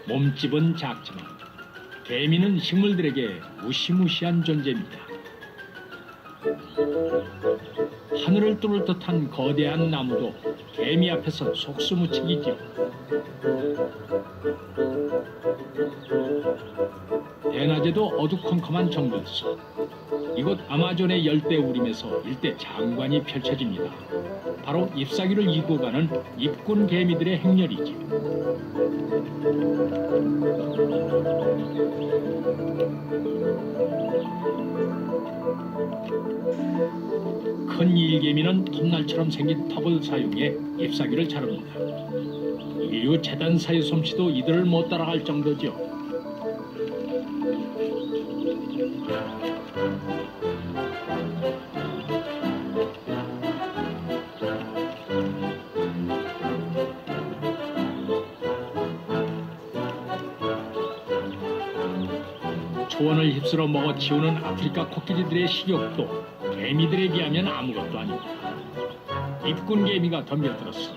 몸집은 작지만 개미는 식물들에게 무시무시한 존재입니다. 하늘을 뚫을 듯한 거대한 나무도 개미 앞에서 속수무책이지요. 대낮에도 어두컴컴한 정글속, 이곳 아마존의 열대우림에서 일대 장관이 펼쳐집니다. 바로 잎사귀를 이고 가는 잎군 개미들의 행렬이지요. 큰 일개미는 톱날처럼 생긴 턱을 사용해 잎사귀를 자릅니다. 인류 재단사의 솜씨도 이들을 못 따라갈 정도죠. 초원을 휩쓸어 먹어치우는 아프리카 코끼리들의 식욕도 개미들에 비하면 아무것도 아닙니다. 잎군 개미가 덤벼들었어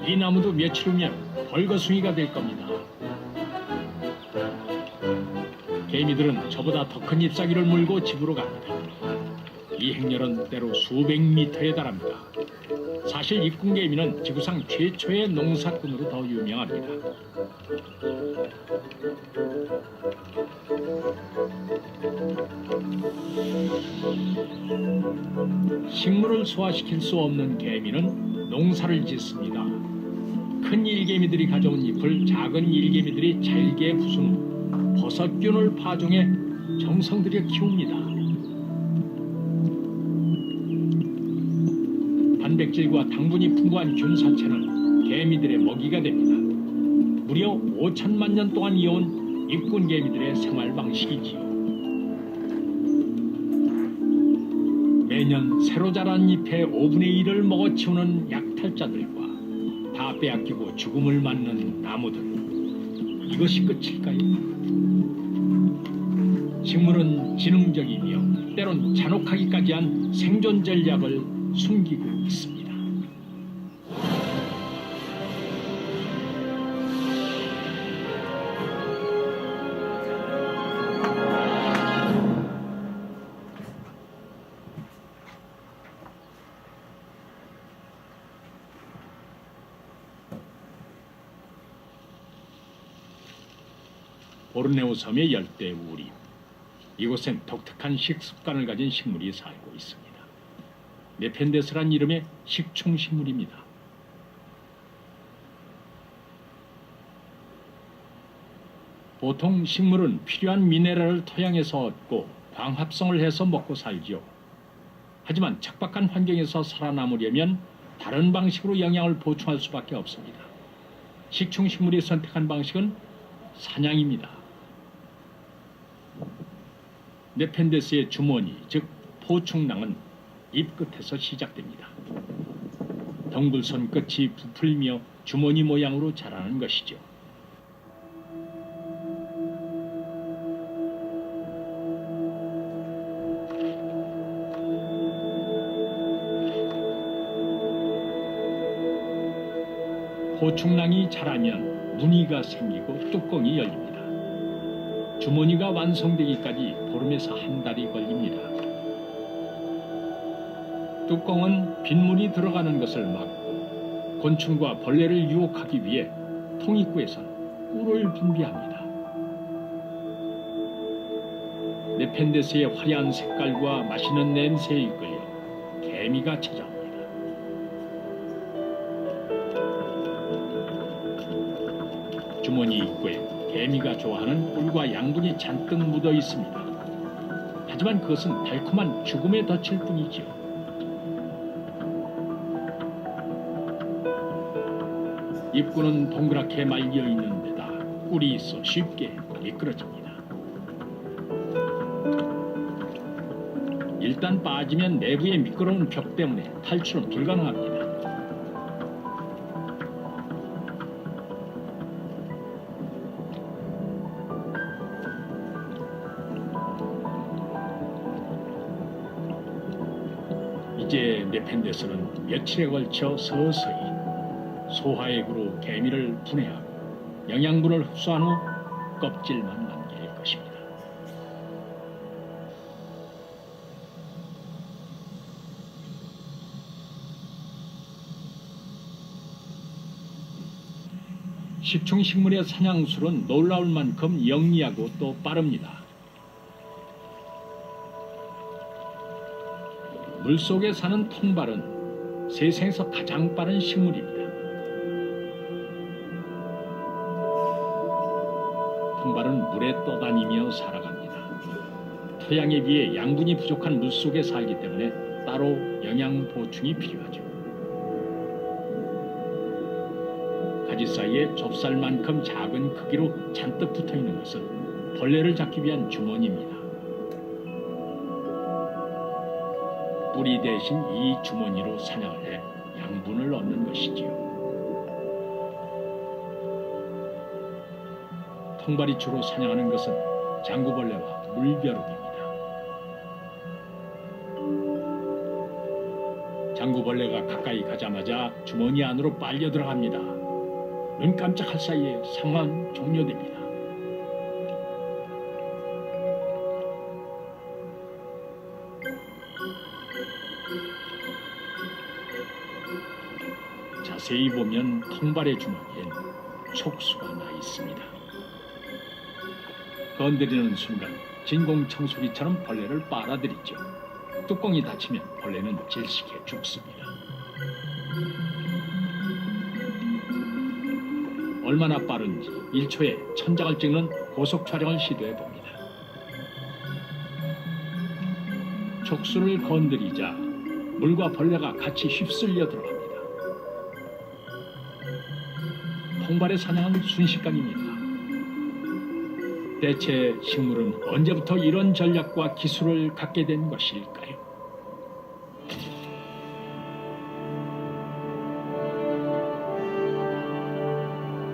이 나무도 며칠 후면 벌거숭이가 될 겁니다. 개미들은 저보다 더 큰 잎사귀를 물고 집으로 갑니다. 이 행렬은 때로 수백 미터에 달합니다. 사실 잎군 개미는 지구상 최초의 농사꾼으로 더 유명합니다. 식물을 소화시킬 수 없는 개미는 농사를 짓습니다. 큰 일개미들이 가져온 잎을 작은 일개미들이 잘게 부순 후 버섯균을 파종해 정성 들여 키웁니다. 단백질과 당분이 풍부한 균 사체는 개미들의 먹이가 됩니다. 무려 5천만 년 동안 이어온 잎군 개미들의 생활 방식이지요. 매년 새로 자란 잎의 5분의 1을 먹어치우는 약탈자들과 다 빼앗기고 죽음을 맞는 나무들. 이것이 끝일까요? 식물은 지능적이며 때론 잔혹하기까지 한 생존 전략을 숨기고 있습니다. 보르네오 섬의 열대우림. 이곳엔 독특한 식습관을 가진 식물이 살고 있습니다. 네펜데스란 이름의 식충식물입니다. 보통 식물은 필요한 미네랄을 토양에서 얻고 광합성을 해서 먹고 살죠. 하지만 척박한 환경에서 살아남으려면 다른 방식으로 영양을 보충할 수밖에 없습니다. 식충식물이 선택한 방식은 사냥입니다. 네펜데스의 주머니, 즉 포충낭은 잎 끝에서 시작됩니다. 덩굴선 끝이 부풀며 주머니 모양으로 자라는 것이죠. 포충낭이 자라면 무늬가 생기고 뚜껑이 열립니다. 주머니가 완성되기까지 보름에서 한 달이 걸립니다. 뚜껑은 빗물이 들어가는 것을 막고 곤충과 벌레를 유혹하기 위해 통입구에선 꿀을 분비합니다. 네펜데스의 화려한 색깔과 맛있는 냄새에 이끌려 개미가 찾아옵니다. 주머니 입구에 개미가 좋아하는 꿀과 양분이 잔뜩 묻어 있습니다. 하지만 그것은 달콤한 죽음의 덫일 뿐이지요. 입구는 동그랗게 말려 있는 데다 꿀이 있어 쉽게 미끄러집니다. 일단 빠지면 내부의 미끄러운 벽 때문에 탈출은 불가능합니다. 이제 네펜데스는 며칠에 걸쳐 서서히 소화액으로 개미를 분해하고 영양분을 흡수한 후 껍질만 남길 것입니다. 식충식물의 사냥술은 놀라울 만큼 영리하고 또 빠릅니다. 물속에 사는 통발은 세상에서 가장 빠른 식물입니다. 통발은 물에 떠다니며 살아갑니다. 토양에 비해 양분이 부족한 물속에 살기 때문에 따로 영양 보충이 필요하죠. 가지 사이에 좁쌀만큼 작은 크기로 잔뜩 붙어있는 것은 벌레를 잡기 위한 주머니입니다. 뿌리 대신 이 주머니로 사냥을 해 양분을 얻는 것이지요. 통발이 주로 사냥하는 것은 장구벌레와 물벼룩입니다. 장구벌레가 가까이 가자마자 주머니 안으로 빨려 들어갑니다. 눈 깜짝할 사이에 상황은 종료됩니다. 자세히 보면 통발의 주머니엔 촉수가 나 있습니다. 건드리는 순간 진공청소기처럼 벌레를 빨아들이죠. 뚜껑이 닫히면 벌레는 질식해 죽습니다. 얼마나 빠른지 1초에 천장을 찍는 고속 촬영을 시도해 봅니다. 촉수를 건드리자 물과 벌레가 같이 휩쓸려 들어갑니다. 통발의 사냥은 순식간입니다. 대체 식물은 언제부터 이런 전략과 기술을 갖게 된 것일까요?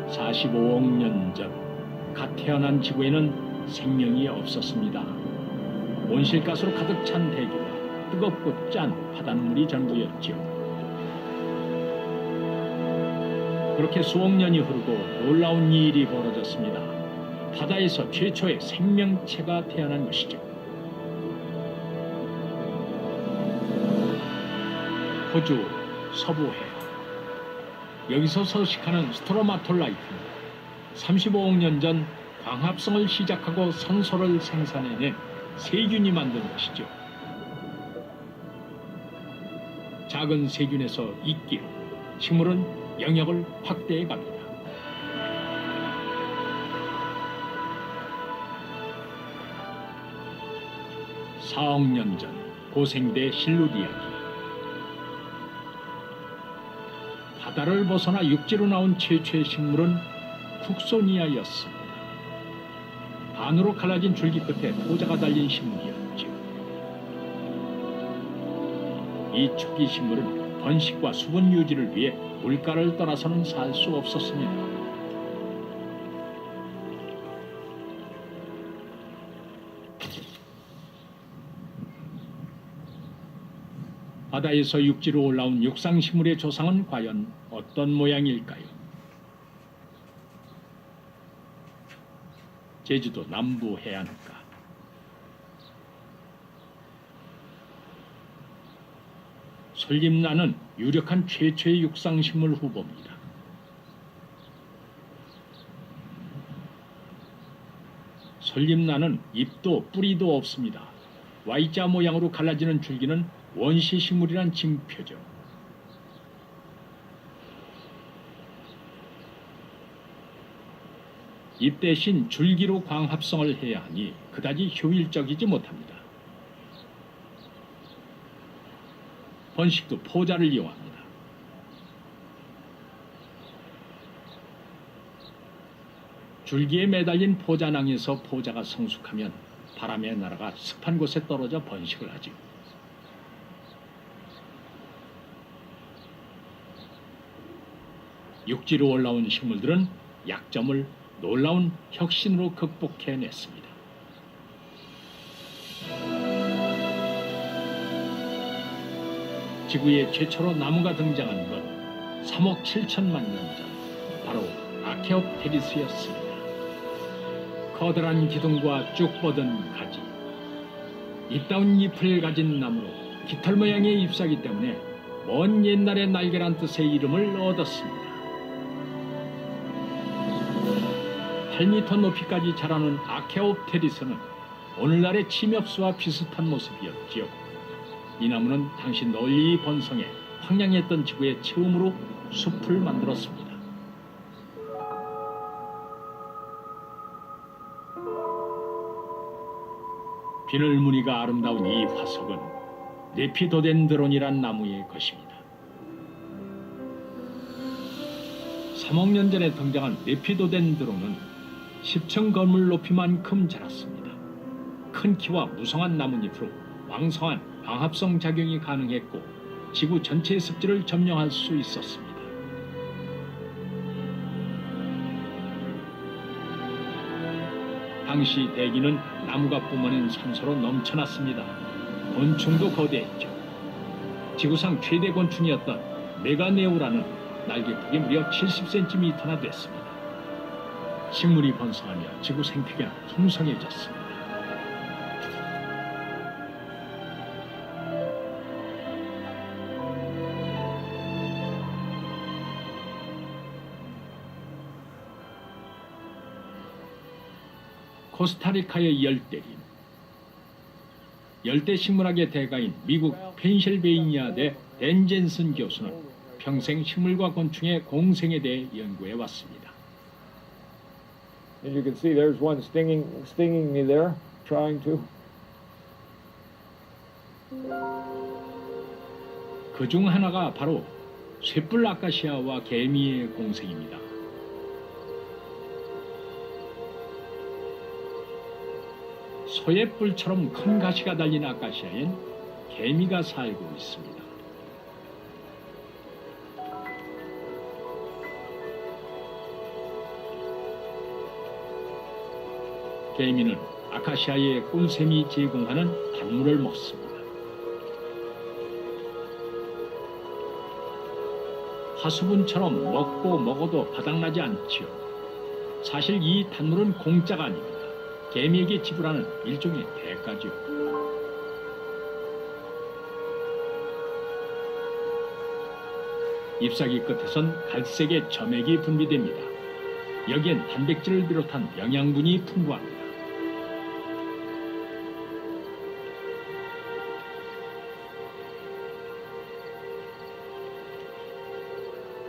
(45억 년 전) 갓 태어난 지구에는 생명이 없었습니다. 온실가스로 가득 찬 대기와 뜨겁고 짠 바닷물이 전부였지요. 그렇게 수억 년이 흐르고 놀라운 일이 벌어졌습니다. 바다에서 최초의 생명체가 태어난 것이죠. 호주 서부해 여기서 서식하는 스트로마톨라이트는 35억 년 전 광합성을 시작하고 산소를 생산해낸 세균이 만든 것이죠. 작은 세균에서 이끼로 식물은 영역을 확대해 갑니다. (4억 년 전) 고생대 실루 이야기. 바다를 벗어나 육지로 나온 최초의 식물은 쿡소니아였습니다. 반으로 갈라진 줄기 끝에 포자가 달린 식물이었죠. 이 초기 식물은 번식과 수분 유지를 위해 물가를 떠나서는 살 수 없었습니다. 바다에서 육지로 올라온 육상식물의 조상은 과연 어떤 모양일까요? 제주도 남부 해안가. 솔잎나는 유력한 최초의 육상식물 후보입니다. 솔잎나는 잎도 뿌리도 없습니다. Y자 모양으로 갈라지는 줄기는 원시식물이란 징표죠. 잎 대신 줄기로 광합성을 해야 하니 그다지 효율적이지 못합니다. 번식도 포자를 이용합니다. 줄기에 매달린 포자낭에서 포자가 성숙하면 바람에 날아가 습한 곳에 떨어져 번식을 하죠. 육지로 올라온 식물들은 약점을 놀라운 혁신으로 극복해냈습니다. 지구에 최초로 나무가 등장한 건 3억 7천만 년 전, 바로 아케오페리스였습니다. 커다란 기둥과 쭉 뻗은 가지, 이따운 잎을 가진 나무로 깃털 모양의 잎사귀 때문에 먼 옛날의 날개란 뜻의 이름을 얻었습니다. 8m 높이까지 자라는 아케옵테리스는 오늘날의 침엽수와 비슷한 모습이었지요. 이 나무는 당시 널리 번성해 황량했던 지구에 처음으로 숲을 만들었습니다. 비늘 무늬가 아름다운 이 화석은 레피도덴드론이란 나무의 것입니다. 3억 년 전에 등장한 레피도덴드론은 10층 건물 높이만큼 자랐습니다. 큰 키와 무성한 나뭇잎으로 왕성한 방합성 작용이 가능했고 지구 전체의 습지를 점령할 수 있었습니다. 당시 대기는 나무가 뿜어낸 산소로 넘쳐났습니다. 곤충도 거대했죠. 지구상 최대 곤충이었던 메가네우라는 날개 폭이 무려 70cm나 됐습니다. 식물이 번성하며 지구 생태계는 풍성해졌습니다. 코스타리카의 열대림. 열대식물학의 대가인 미국 펜실베이니아대 댄 젠슨 교수는 평생 식물과 곤충의 공생에 대해 연구해 왔습니다. As you can see, there's one stinging me there, trying to. 그중 하나가 바로 쇳불 아카시아와 개미의 공생입니다. 소의 뿔처럼 큰 가시가 달린 아카시아엔 개미가 살고 있습니다. 개미는 아카시아의 꿀샘이 제공하는 단물을 먹습니다. 화수분처럼 먹고 먹어도 바닥나지 않지요. 사실 이 단물은 공짜가 아닙니다. 개미에게 지불하는 일종의 대가죠. 잎사귀 끝에선 갈색의 점액이 분비됩니다. 여기엔 단백질을 비롯한 영양분이 풍부합니다.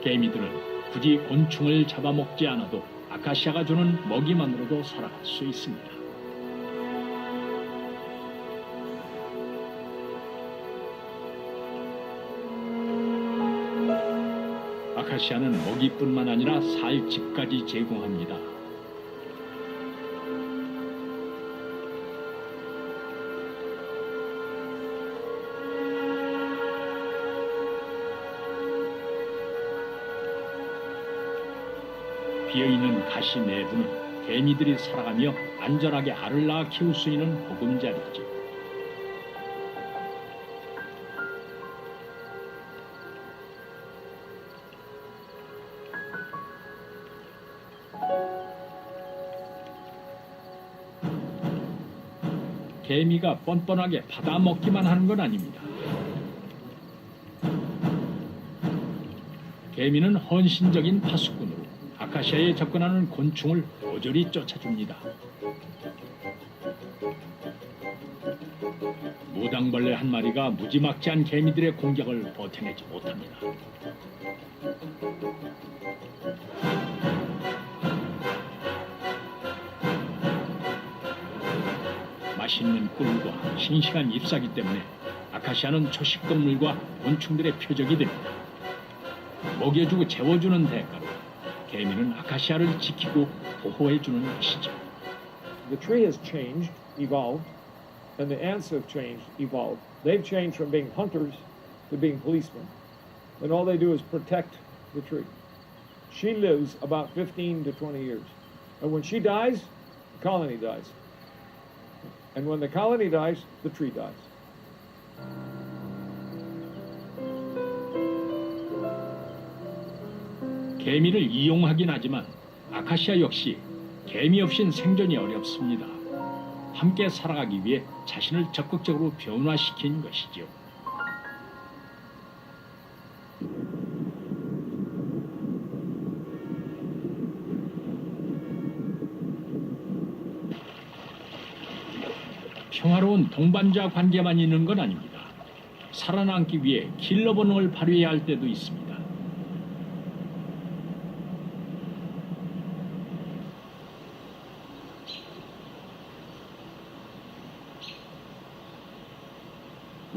개미들은 굳이 곤충을 잡아먹지 않아도 아카시아가 주는 먹이만으로도 살아갈 수 있습니다. 아카시아는 먹이뿐만 아니라 살 집까지 제공합니다. 비어있는 가시 내부는 개미들이 살아가며 안전하게 알을 낳아 키울 수 있는 보금자리죠. 개미가 뻔뻔하게 받아먹기만 하는 건 아닙니다. 개미는 헌신적인 파수꾼으로 아카시아에 접근하는 곤충을 모조리 쫓아줍니다. 무당벌레 한 마리가 무지막지한 개미들의 공격을 버텨내지 못합니다. 맛있는 꿀과 싱싱한 잎사귀 때문에 아카시아는 초식동물과 곤충들의 표적이 됩니다. 먹여주고 재워주는 대가로 개미는 아카시아를 지키고 보호해주는 것이죠. The tree has changed, evolved, and the ants have changed, evolved. They've changed from being hunters to being policemen. And all they do is protect the tree. She lives about 15 to 20 years. And when she dies, the colony dies. And when the colony dies, the tree dies. 개미를 이용하긴 하지만 아카시아 역시 개미 없인 생존이 어렵습니다. 함께 살아가기 위해 자신을 적극적으로 변화시킨 것이죠. 평화로운 동반자 관계만 있는 건 아닙니다. 살아남기 위해 킬러 본능을 발휘해야 할 때도 있습니다.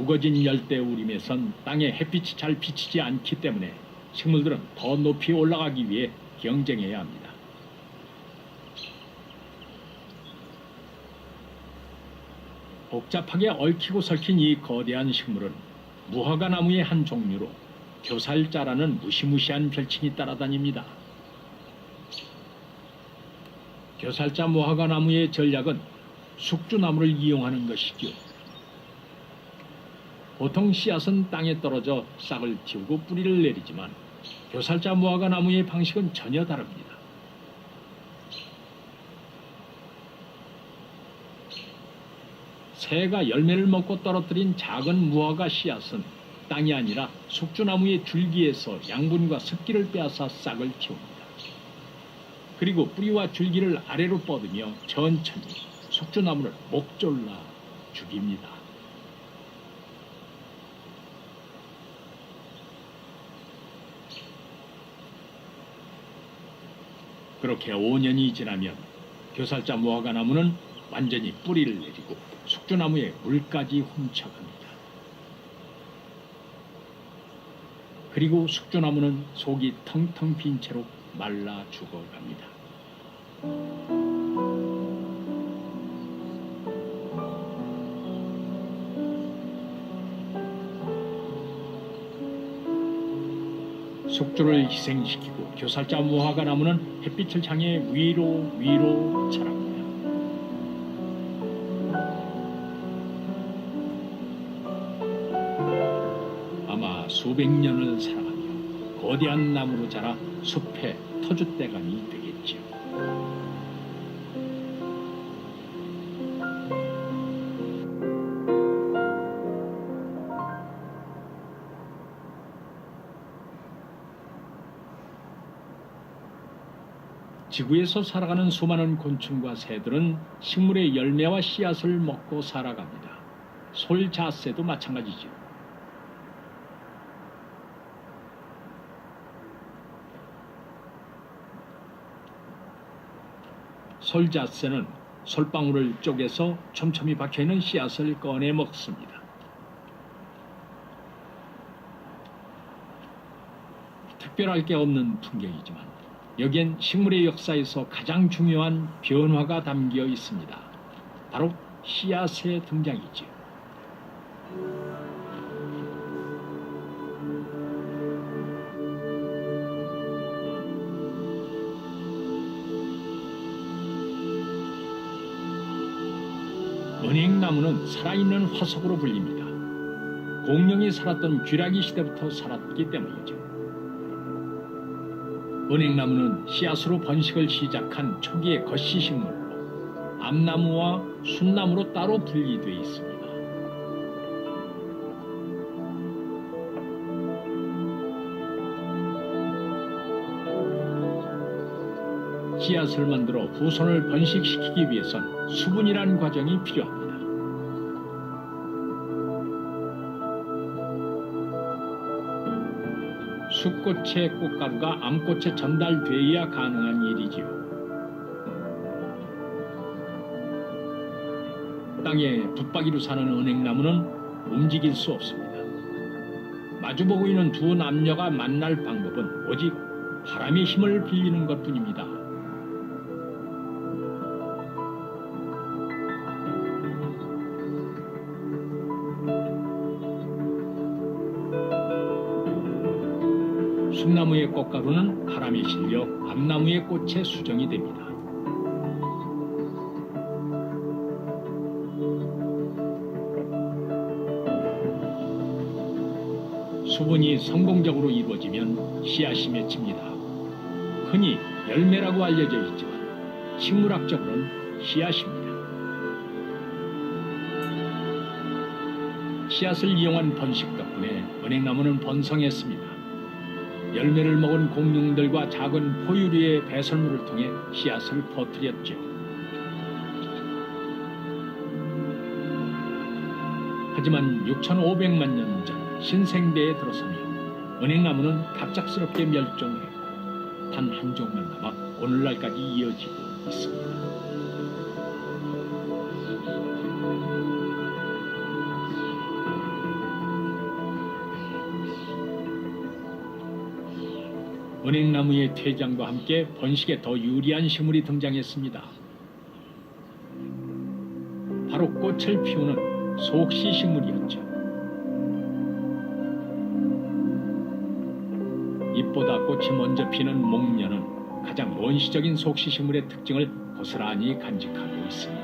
우거진 열대 우림에선 땅에 햇빛이 잘 비치지 않기 때문에 식물들은 더 높이 올라가기 위해 경쟁해야 합니다. 복잡하게 얽히고 설킨 이 거대한 식물은 무화과 나무의 한 종류로 교살자라는 무시무시한 별칭이 따라다닙니다. 교살자 무화과 나무의 전략은 숙주나무를 이용하는 것이죠. 보통 씨앗은 땅에 떨어져 싹을 틔우고 뿌리를 내리지만 교살자 무화과 나무의 방식은 전혀 다릅니다. 새가 열매를 먹고 떨어뜨린 작은 무화과 씨앗은 땅이 아니라 숙주나무의 줄기에서 양분과 습기를 빼앗아 싹을 틔웁니다. 그리고 뿌리와 줄기를 아래로 뻗으며 천천히 숙주나무를 목졸라 죽입니다. 그렇게 5년이 지나면 교살자 무화과 나무는 완전히 뿌리를 내리고 숙주나무에 물까지 훔쳐갑니다. 그리고 숙주나무는 속이 텅텅 빈 채로 말라 죽어갑니다. 숙주를 희생시키고 교살자 무화과 나무는 햇빛을 향해 위로 자랍니다. 아마 수백 년을 살아가며 거대한 나무로 자라 숲의 터줏대감이 되겠지요. 지구에서 살아가는 수많은 곤충과 새들은 식물의 열매와 씨앗을 먹고 살아갑니다. 솔자새도 마찬가지죠. 솔자새는 솔방울을 쪼개서 촘촘히 박혀있는 씨앗을 꺼내 먹습니다. 특별할 게 없는 풍경이지만 여기엔 식물의 역사에서 가장 중요한 변화가 담겨 있습니다. 바로 씨앗의 등장이죠. 은행나무는 살아있는 화석으로 불립니다. 공룡이 살았던 쥐라기 시대부터 살았기 때문이죠. 은행나무는 씨앗으로 번식을 시작한 초기의 거시식물로 암나무와 순나무로 따로 분리되어 있습니다. 씨앗을 만들어 후손을 번식시키기 위해선 수분이란 과정이 필요합니다. 숫꽃의 꽃가루가 암꽃에 전달되어야 가능한 일이지요. 땅에 붙박이로 사는 은행나무는 움직일 수 없습니다. 마주보고 있는 두 남녀가 만날 방법은 오직 바람의 힘을 빌리는 것뿐입니다. 숫나무의 꽃가루는 바람에 실려 암나무의 꽃에 수정이 됩니다. 수분이 성공적으로 이루어지면 씨앗이 맺힙니다. 흔히 열매라고 알려져 있지만 식물학적으로는 씨앗입니다. 씨앗을 이용한 번식 덕분에 은행나무는 번성했습니다. 열매를 먹은 공룡들과 작은 포유류의 배설물을 통해 씨앗을 퍼뜨렸죠. 하지만 6,500만 년 전 신생대에 들어서며 은행나무는 갑작스럽게 멸종했고 단 한 종만 남아 오늘날까지 이어지고 있습니다. 은행나무의 퇴장과 함께 번식에 더 유리한 식물이 등장했습니다. 바로 꽃을 피우는 속씨 식물이었죠. 잎보다 꽃이 먼저 피는 목련은 가장 원시적인 속씨 식물의 특징을 고스란히 간직하고 있습니다.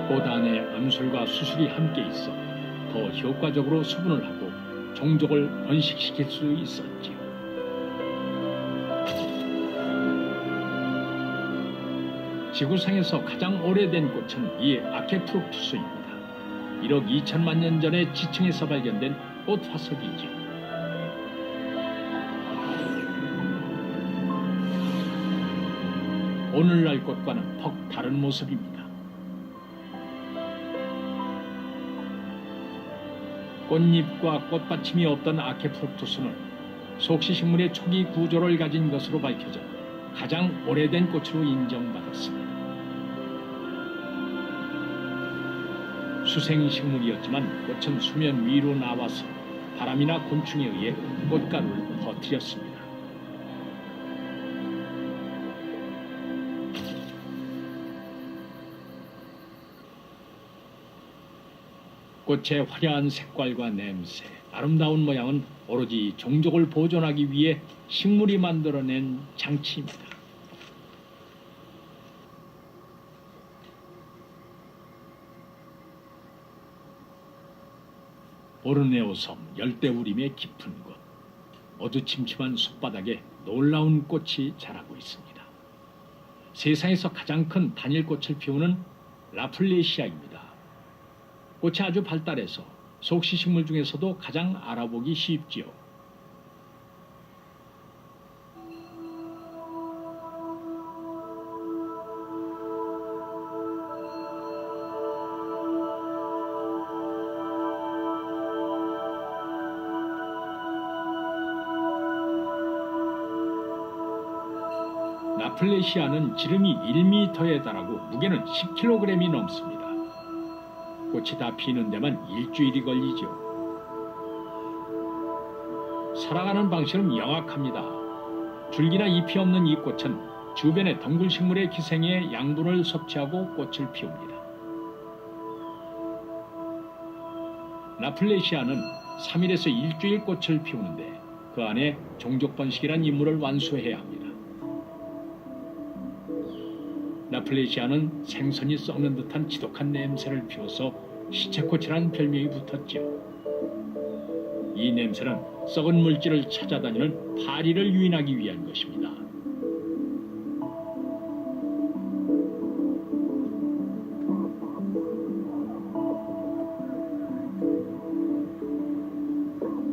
꽃 안에 암술과 수술이 함께 있어 더 효과적으로 수분을 하고 종족을 번식시킬 수 있었지요. 지구상에서 가장 오래된 꽃은 이 아케프룩투스입니다. 1억 2천만 년 전에 지층에서 발견된 꽃 화석이죠. 오늘날 꽃과는 퍽 다른 모습입니다. 꽃잎과 꽃받침이 없던 아케프룩투스는 속시식물의 초기 구조를 가진 것으로 밝혀져 가장 오래된 꽃으로 인정받았습니다. 수생식물이었지만 꽃은 수면 위로 나와서 바람이나 곤충에 의해 꽃가루를 퍼뜨렸습니다. 꽃의 화려한 색깔과 냄새, 아름다운 모양은 오로지 종족을 보존하기 위해 식물이 만들어낸 장치입니다. 보르네오 섬 열대우림의 깊은 곳, 어두침침한 숲바닥에 놀라운 꽃이 자라고 있습니다. 세상에서 가장 큰 단일꽃을 피우는 라플레시아입니다. 꽃이 아주 발달해서 속시식물 중에서도 가장 알아보기 쉽지요. 라플레시아는 지름이 1m에 달하고 무게는 10kg이 넘습니다. 꽃이 다 피는 데만 일주일이 걸리죠. 살아가는 방식은 영악합니다. 줄기나 잎이 없는 이 꽃은 주변의 덩굴식물의 기생에 양분을 섭취하고 꽃을 피웁니다. 라플레시아는 3일에서 일주일 꽃을 피우는데 그 안에 종족번식이란 임무를 완수해야 합니다. 라플레시아는 생선이 썩는 듯한 지독한 냄새를 피워서 시체꽃이라는 별명이 붙었죠. 이 냄새는 썩은 물질을 찾아다니는 파리를 유인하기 위한 것입니다.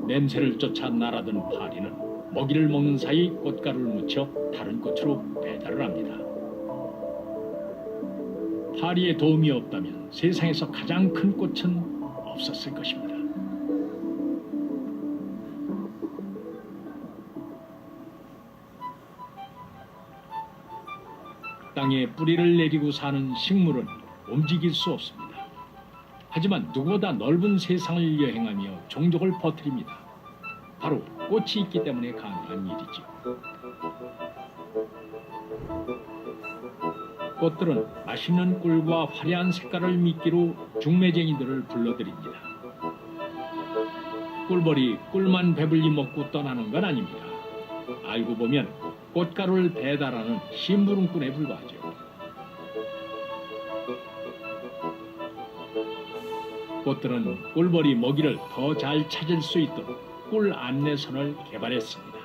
냄새를 쫓아 날아든 파리는 먹이를 먹는 사이 꽃가루를 묻혀 다른 꽃으로 배달을 합니다. 파리의 도움이 없다면 세상에서 가장 큰 꽃은 없었을 것입니다. 땅에 뿌리를 내리고 사는 식물은 움직일 수 없습니다. 하지만 누구보다 넓은 세상을 여행하며 종족을 퍼뜨립니다. 바로 꽃이 있기 때문에 가능한 일이죠. 꽃들은 맛있는 꿀과 화려한 색깔을 미끼로 중매쟁이들을 불러들입니다. 꿀벌이 꿀만 배불리 먹고 떠나는 건 아닙니다. 알고 보면 꽃가루를 배달하는 심부름꾼에 불과하죠. 꽃들은 꿀벌이 먹이를 더 잘 찾을 수 있도록 꿀 안내선을 개발했습니다.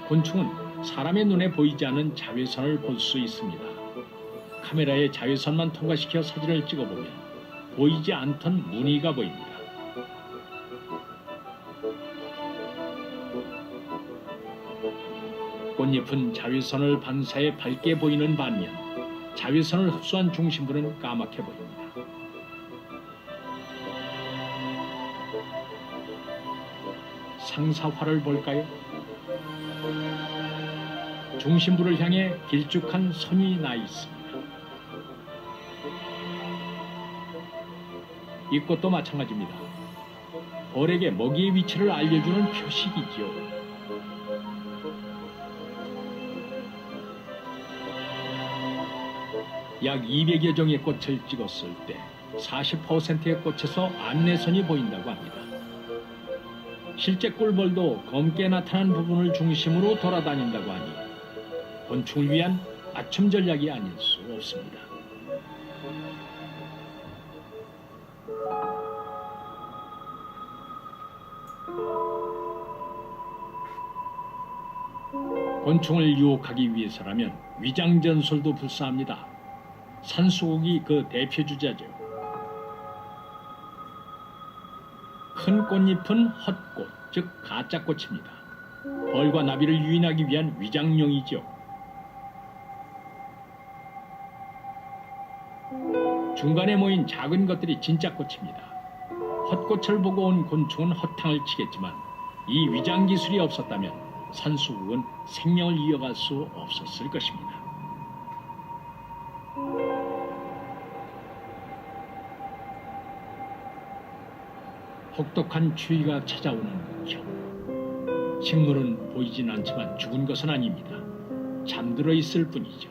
곤충은 사람의 눈에 보이지 않는 자외선을 볼 수 있습니다. 카메라에 자외선만 통과시켜 사진을 찍어보면 보이지 않던 무늬가 보입니다. 꽃잎은 자외선을 반사해 밝게 보이는 반면 자외선을 흡수한 중심부는 까맣게 보입니다. 상사화를 볼까요? 중심부를 향해 길쭉한 선이 나 있습니다. 이 꽃도 마찬가지입니다. 벌에게 먹이의 위치를 알려주는 표식이지요. 약 200여 종의 꽃을 찍었을 때 40%의 꽃에서 안내선이 보인다고 합니다. 실제 꿀벌도 검게 나타난 부분을 중심으로 돌아다닌다고 하니 곤충을 위한 맞춤 전략이 아닐 수 없습니다. 곤충을 유혹하기 위해서라면 위장전술도 불사합니다. 산수국이 그 대표 주자죠. 큰 꽃잎은 헛꽃, 즉 가짜꽃입니다. 벌과 나비를 유인하기 위한 위장용이죠. 중간에 모인 작은 것들이 진짜 꽃입니다. 헛꽃을 보고 온 곤충은 허탕을 치겠지만 이 위장 기술이 없었다면 산수국은 생명을 이어갈 수 없었을 것입니다. 혹독한 추위가 찾아오는 극형. 식물은 보이진 않지만 죽은 것은 아닙니다. 잠들어 있을 뿐이죠.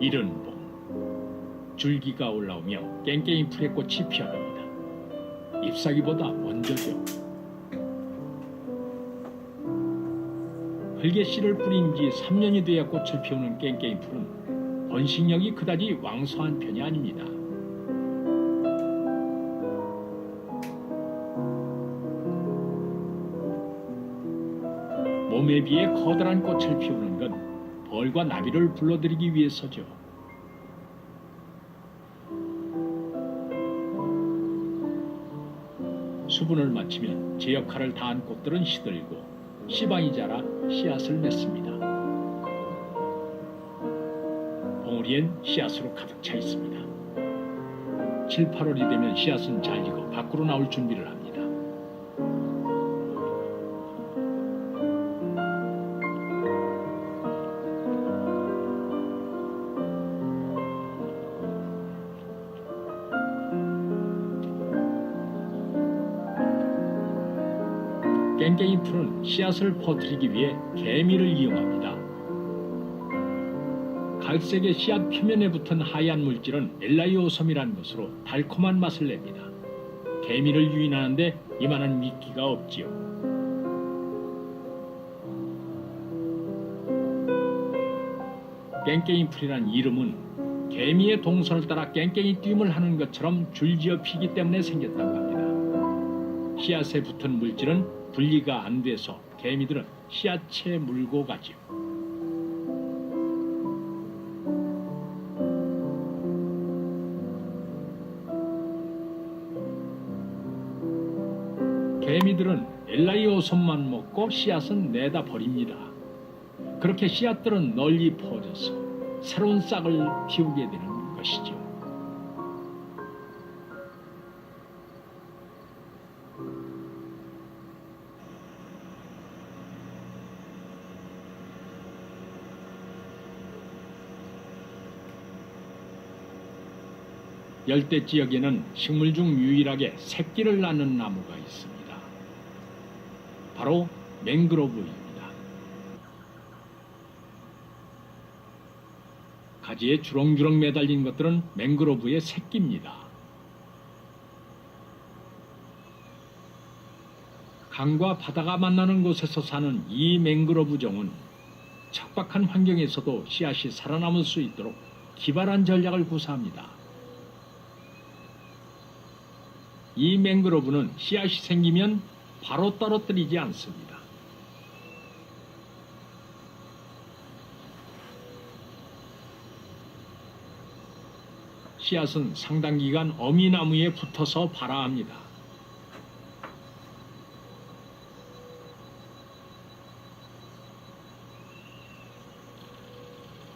이른 봄, 줄기가 올라오며 깽깽이 풀의 꽃이 피어납니다. 잎사귀보다 먼저죠. 흙에 씨를 뿌린 지 3년이 돼야 꽃을 피우는 깽깽이 풀은 번식력이 그다지 왕성한 편이 아닙니다. 몸에 비해 커다란 꽃을 피우는 건 벌과 나비를 불러들이기 위해서죠. 수분을 마치면 제 역할을 다한 꽃들은 시들고 씨방이 자라 씨앗을 맺습니다. 봉우리엔 씨앗으로 가득 차 있습니다. 7, 8월이 되면 씨앗은 잘리고 밖으로 나올 준비를 합니다. 깽깽이 풀은 씨앗을 퍼뜨리기 위해 개미를 이용합니다. 갈색의 씨앗 표면에 붙은 하얀 물질은 엘라이오솜이라는 것으로 달콤한 맛을 냅니다. 개미를 유인하는데 이만한 미끼가 없지요. 깽깽이 풀이란 이름은 개미의 동선을 따라 깽깽이 뛰임을 하는 것처럼 줄지어 피기 때문에 생겼다고 합니다. 씨앗에 붙은 물질은 분리가 안 돼서 개미들은 씨앗채 물고 가지요. 개미들은 엘라이오솜만 먹고 씨앗은 내다 버립니다. 그렇게 씨앗들은 널리 퍼져서 새로운 싹을 틔우게 되는 것이죠. 열대 지역에는 식물 중 유일하게 새끼를 낳는 나무가 있습니다. 바로 맹그로브입니다. 가지에 주렁주렁 매달린 것들은 맹그로브의 새끼입니다. 강과 바다가 만나는 곳에서 사는 이 맹그로브종은 척박한 환경에서도 씨앗이 살아남을 수 있도록 기발한 전략을 구사합니다. 이 맹그로브는 씨앗이 생기면 바로 떨어뜨리지 않습니다. 씨앗은 상당 기간 어미나무에 붙어서 발아합니다.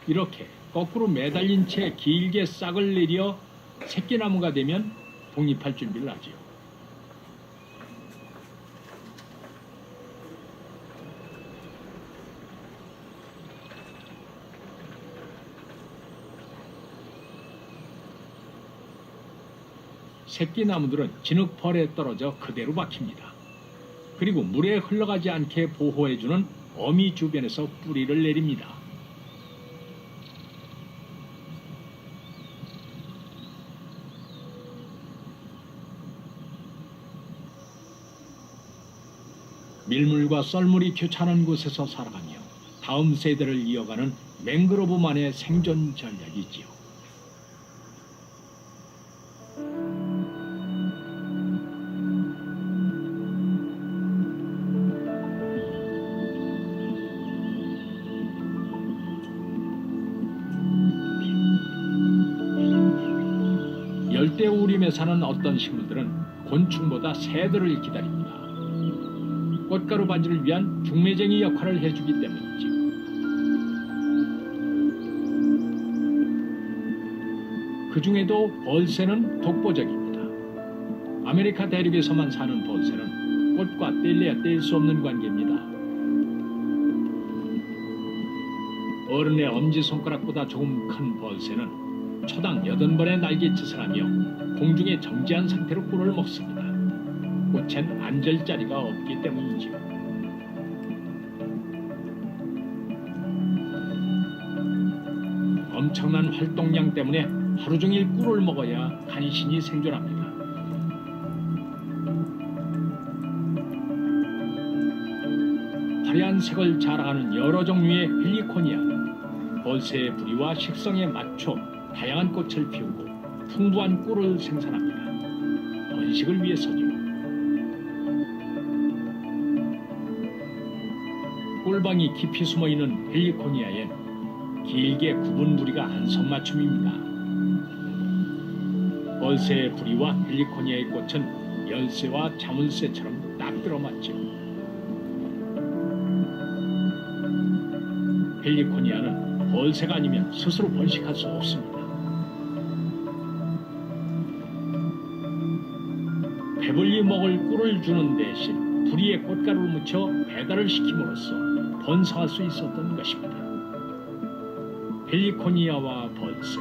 이렇게 거꾸로 매달린 채 길게 싹을 내려 새끼나무가 되면 독립할 준비를 하지요. 새끼나무들은 진흙벌에 떨어져 그대로 박힙니다. 그리고 물에 흘러가지 않게 보호해주는 어미 주변에서 뿌리를 내립니다. 밀물과 썰물이 교차하는 곳에서 살아가며 다음 세대를 이어가는 맹그로브만의 생존 전략이지요. 열대우림에 사는 어떤 식물들은 곤충보다 새들을 기다립니다. 꽃가루 반지를 위한 중매쟁이 역할을 해주기 때문이죠. 그 중에도 벌새는 독보적입니다. 아메리카 대륙에서만 사는 벌새는 꽃과 뗄래야 뗄 수 없는 관계입니다. 어른의 엄지손가락보다 조금 큰 벌새는 초당 8번의 날갯짓을 하며 공중에 정지한 상태로 꿀을 먹습니다. 꽃엔 앉을 자리가 없기 때문이지요. 엄청난 활동량 때문에 하루 종일 꿀을 먹어야 간신히 생존합니다. 화려한 색을 자랑하는 여러 종류의 헬리코니아는 벌새의 부리와 식성에 맞춰 다양한 꽃을 피우고 풍부한 꿀을 생산합니다. 번식을 위해서죠. 꿀방이 깊이 숨어있는 헬리코니아엔 길게 굽은 부리가 안성맞춤입니다. 벌새의 부리와 헬리코니아의 꽃은 열새와 자물쇠처럼 딱 들어맞죠. 헬리코니아는 벌새가 아니면 스스로 번식할 수 없습니다. 배불리 먹을 꿀을 주는 대신 부리에 꽃가루를 묻혀 배달을 시킴으로써 번성할 수 있었던 것입니다. 헬리코니아와 벌새,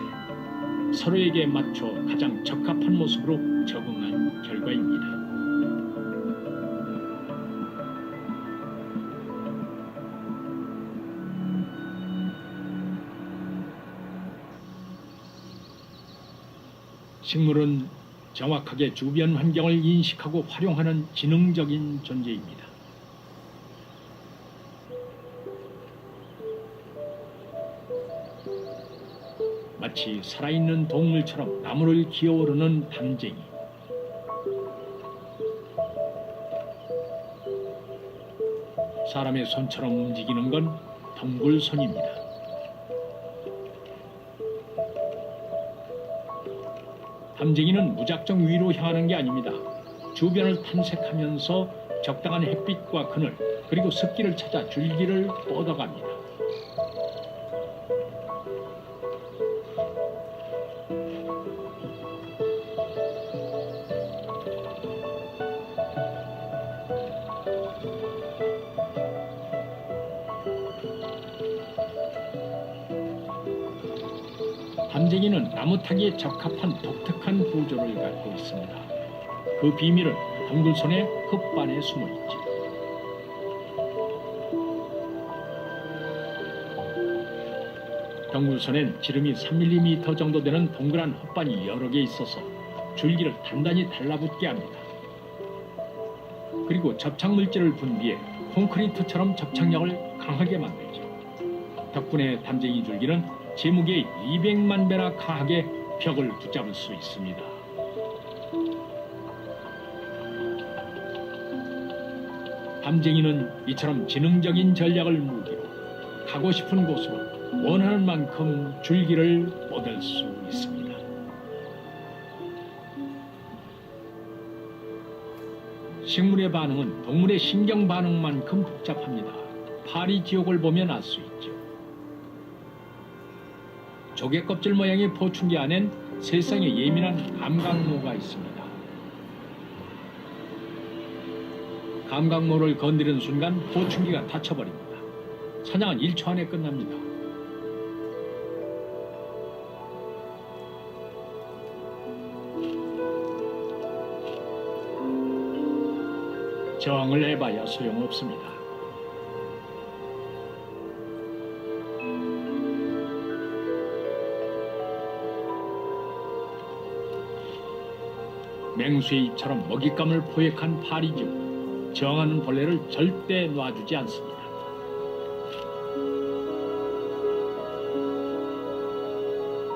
서로에게 맞춰 가장 적합한 모습으로 적응한 결과입니다. 식물은 정확하게 주변 환경을 인식하고 활용하는 지능적인 존재입니다. 마치 살아있는 동물처럼 나무를 기어오르는 담쟁이. 사람의 손처럼 움직이는 건 덩굴손입니다. 담쟁이는 무작정 위로 향하는 게 아닙니다. 주변을 탐색하면서 적당한 햇빛과 그늘, 그리고 습기를 찾아 줄기를 뻗어갑니다. 담쟁이는 나무 타기에 적합한 독특한 구조를 갖고 있습니다. 그 비밀은 덩굴손의 흙반에 숨어 있지. 덩굴손엔 지름이 3mm 정도 되는 동그란 흙반이 여러 개 있어서 줄기를 단단히 달라붙게 합니다. 그리고 접착 물질을 분비해 콘크리트처럼 접착력을 강하게 만들죠. 덕분에 담쟁이 줄기는 제무게의 200만 배나 강하게 벽을 붙잡을 수 있습니다. 담쟁이는 이처럼 지능적인 전략을 무기로 가고 싶은 곳으로 원하는 만큼 줄기를 뻗을 수 있습니다. 식물의 반응은 동물의 신경 반응만큼 복잡합니다. 파리 지옥을 보면 알 수 있죠. 조개 껍질 모양의 포충기 안엔 세상에 예민한 감각모가 있습니다. 감각모를 건드리는 순간 포충기가 다쳐버립니다. 사냥은 1초 안에 끝납니다. 저항을 해봐야 소용없습니다. 맹수의 입처럼 먹잇감을 포획한 파리지옥. 저항하는 벌레를 절대 놔주지 않습니다.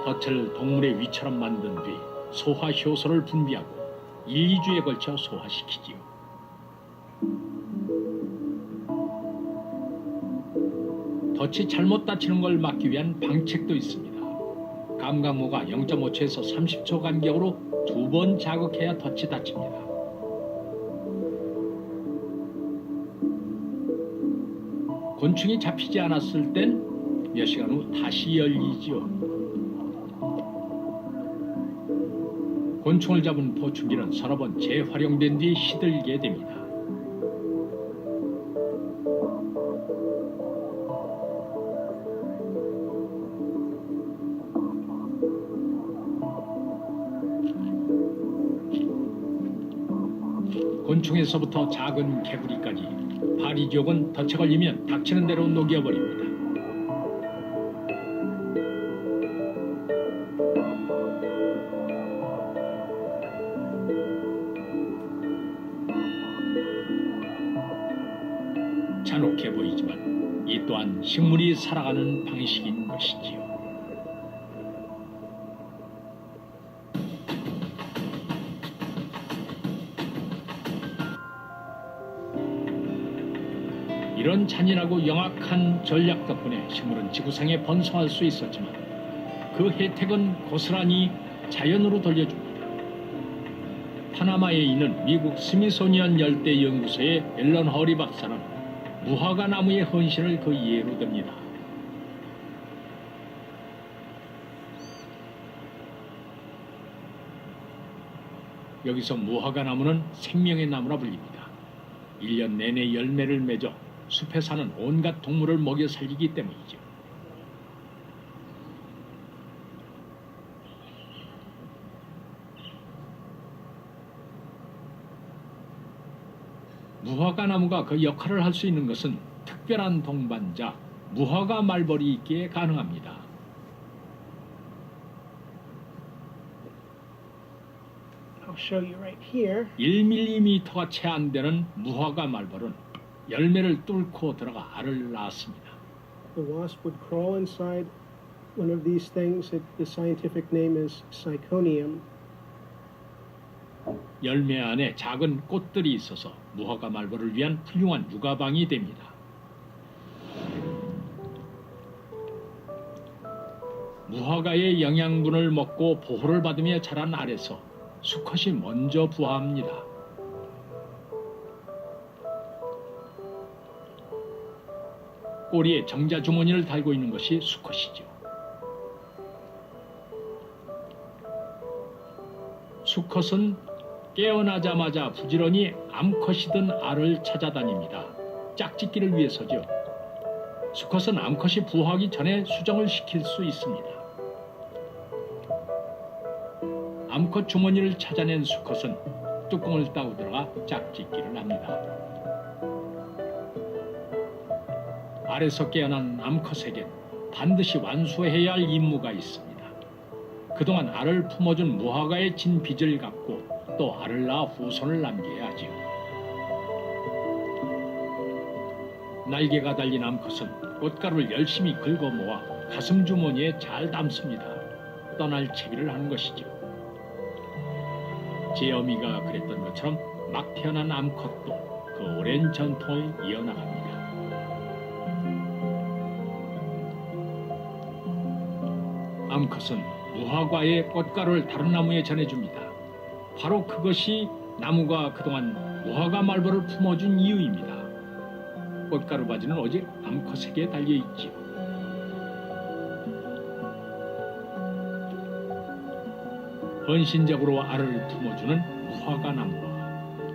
덫을 동물의 위처럼 만든 뒤 소화 효소를 분비하고 1, 2주에 걸쳐 소화시키지요. 덫이 잘못 다치는 걸 막기 위한 방책도 있습니다. 감각모가 0.5초에서 30초 간격으로 2번 자극해야 덫이 닫힙니다. 곤충이 잡히지 않았을 땐 몇 시간 후 다시 열리지요. 곤충을 잡은 포충기는 서너 번 재활용된 뒤 시들게 됩니다. 곤충에서부터 작은 개구리까지 파리지옥은 덫에 걸리면 닥치는 대로 녹여버립니다. 잔혹해 보이지만 이 또한 식물이 살아가는 방식인 것이지요. 이런 잔인하고 영악한 전략 덕분에 식물은 지구상에 번성할 수 있었지만 그 혜택은 고스란히 자연으로 돌려줍니다. 파나마에 있는 미국 스미소니언 열대연구소의 앨런 허리 박사는 무화과 나무의 헌신을 그 예로 듭니다. 여기서 무화과 나무는 생명의 나무라 불립니다. 1년 내내 열매를 맺어 숲에 사는 온갖 동물을 먹여 살리기 때문이죠. 무화과 나무가 그 역할을 할 수 있는 것은 특별한 동반자, 무화과 말벌이 있기에 가능합니다. I'll show you right here. 1mm가 채 안 되는 무화과 말벌은 열매를 뚫고 들어가 알을 낳습니다. The wasp would crawl inside one of these things. The scientific name is Syconium. 열매 안에 작은 꽃들이 있어서 무화과 말벌을 위한 훌륭한 육아방이 됩니다. 무화과의 영양분을 먹고 보호를 받으며 자란 알에서 수컷이 먼저 부화합니다. 꼬리에 정자 주머니를 달고 있는 것이 수컷이죠. 수컷은 깨어나자마자 부지런히 암컷이든 알을 찾아다닙니다. 짝짓기를 위해서죠. 수컷은 암컷이 부화하기 전에 수정을 시킬 수 있습니다. 암컷 주머니를 찾아낸 수컷은 뚜껑을 따고 들어가 짝짓기를 합니다. 알에서 깨어난 암컷에겐 반드시 완수해야 할 임무가 있습니다. 그동안 알을 품어준 무화과의 진 빚을 갚고 또 알을 낳아 후손을 남겨야 하지요. 날개가 달린 암컷은 꽃가루를 열심히 긁어 모아 가슴 주머니에 잘 담습니다. 떠날 채비를 하는 것이죠. 제 어미가 그랬던 것처럼 막 태어난 암컷도 그 오랜 전통을 이어나갑니다. 암컷은 무화과의 꽃가루를 다른 나무에 전해줍니다. 바로 그것이 나무가 그동안 무화과 말벌을 품어준 이유입니다. 꽃가루 바지는 오직 암컷에게 달려있지요. 헌신적으로 알을 품어주는 무화과 나무와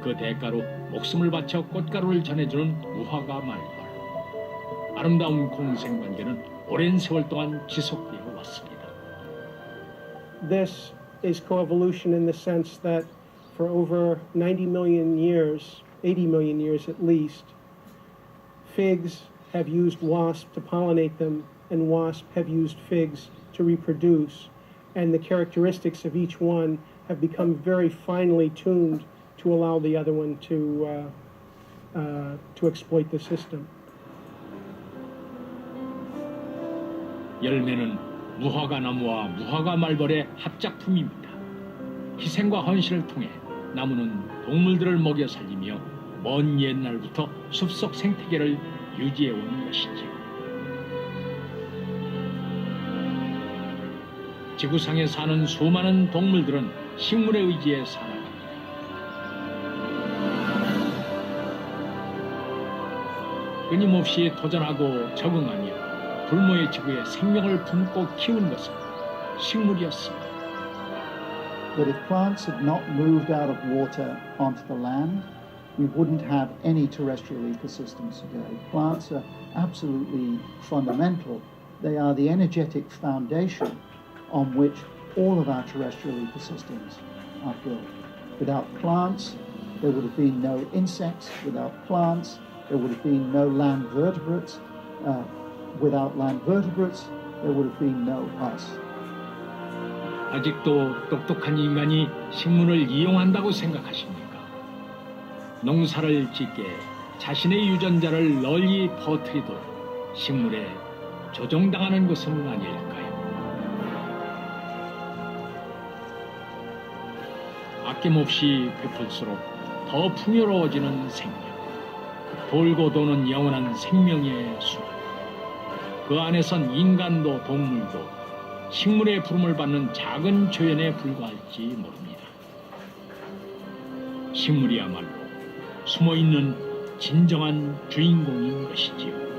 그 대가로 목숨을 바쳐 꽃가루를 전해주는 무화과 말벌. 아름다운 공생관계는 오랜 세월 동안 지속되어 왔습니다. This is coevolution in the sense that for over 90 million years, 80 million years at least, figs have used wasps to pollinate them, and wasps have used figs to reproduce. And the characteristics of each one have become very finely tuned to allow the other one to exploit the system. 열매는 무화과 나무와 무화과 말벌의 합작품입니다. 희생과 헌신을 통해 나무는 동물들을 먹여 살리며 먼 옛날부터 숲속 생태계를 유지해 온 것이지요. 지구상에 사는 수많은 동물들은 식물에 의지해 살아갑니다. 끊임없이 도전하고 적응하며 불모의 지구에 생명을 품고 키운 것은 식물이었습니다. But if plants had not moved out of water onto the land, we wouldn't have any terrestrial ecosystems today. Plants are absolutely fundamental. They are the energetic foundation on which all of our terrestrial ecosystems are built. Without plants, there would have been no insects. Without plants, there would have been no land vertebrates. Without land vertebrates, there would have been no us. 아직도 똑똑한 인간이 식물을 이용한다고 생각하십니까? 농사를 짓게 자신의 유전자를 널리 퍼뜨리도록 식물에 조종당하는 것은 아닐까요? 아낌없이 베풀수록 더 풍요로워지는 생명, 돌고 도는 영원한 생명의 수학. 그 안에선 인간도 동물도 식물의 부름을 받는 작은 조연에 불과할지 모릅니다. 식물이야말로 숨어있는 진정한 주인공인 것이지요.